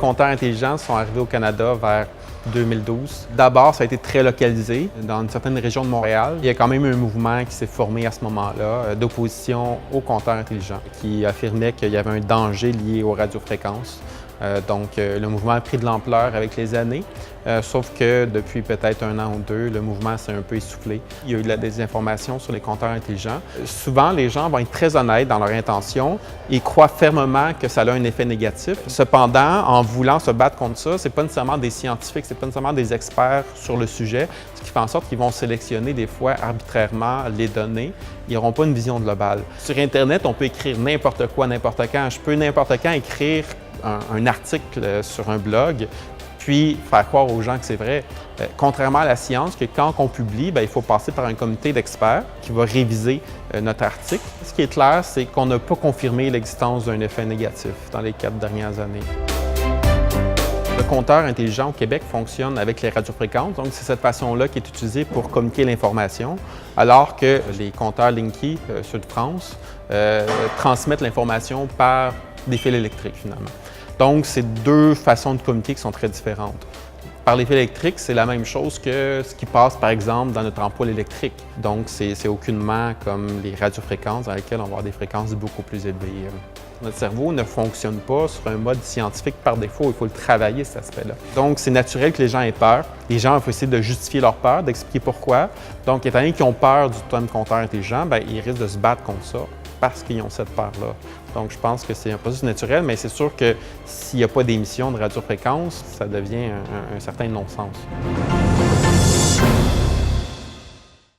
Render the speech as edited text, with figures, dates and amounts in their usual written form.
compteurs intelligents sont arrivés au Canada vers 2012. D'abord, ça a été très localisé dans une certaine région de Montréal. Il y a quand même un mouvement qui s'est formé à ce moment-là d'opposition aux compteurs intelligents qui affirmait qu'il y avait un danger lié aux radiofréquences. Donc, le mouvement a pris de l'ampleur avec les années, sauf que depuis peut-être 1 an ou 2, le mouvement s'est un peu essoufflé. Il y a eu de la désinformation sur les compteurs intelligents. Souvent, les gens vont être très honnêtes dans leur intention et croient fermement que ça a un effet négatif. Cependant, en voulant se battre contre ça, ce n'est pas nécessairement des scientifiques, ce n'est pas nécessairement des experts sur le sujet, ce qui fait en sorte qu'ils vont sélectionner des fois arbitrairement les données. Ils n'auront pas une vision globale. Sur Internet, on peut écrire n'importe quoi, n'importe quand. Je peux n'importe quand écrire un article sur un blog, puis faire croire aux gens que c'est vrai. Contrairement à la science, que quand on publie, il faut passer par un comité d'experts qui va réviser notre article. Ce qui est clair, c'est qu'on n'a pas confirmé l'existence d'un effet négatif dans les 4 dernières années. Le compteur intelligent au Québec fonctionne avec les radiofréquences, donc c'est cette façon-là qui est utilisée pour communiquer l'information, alors que les compteurs Linky, ceux de France, transmettent l'information par des fils électriques finalement. Donc, c'est 2 façons de communiquer qui sont très différentes. Par les fils électriques, c'est la même chose que ce qui passe, par exemple, dans notre ampoule électrique. Donc, c'est aucunement comme les radiofréquences dans lesquelles on va avoir des fréquences beaucoup plus élevées. Notre cerveau ne fonctionne pas sur un mode scientifique par défaut, il faut le travailler, cet aspect-là. Donc, c'est naturel que les gens aient peur. Les gens vont essayer de justifier leur peur, d'expliquer pourquoi. Donc, étant donné qu'ils ont peur du terme compteur intelligent, ils risquent de se battre contre ça parce qu'ils ont cette peur-là. Donc, je pense que c'est un processus naturel, mais c'est sûr que s'il n'y a pas d'émission de radiofréquence, ça devient un certain non-sens.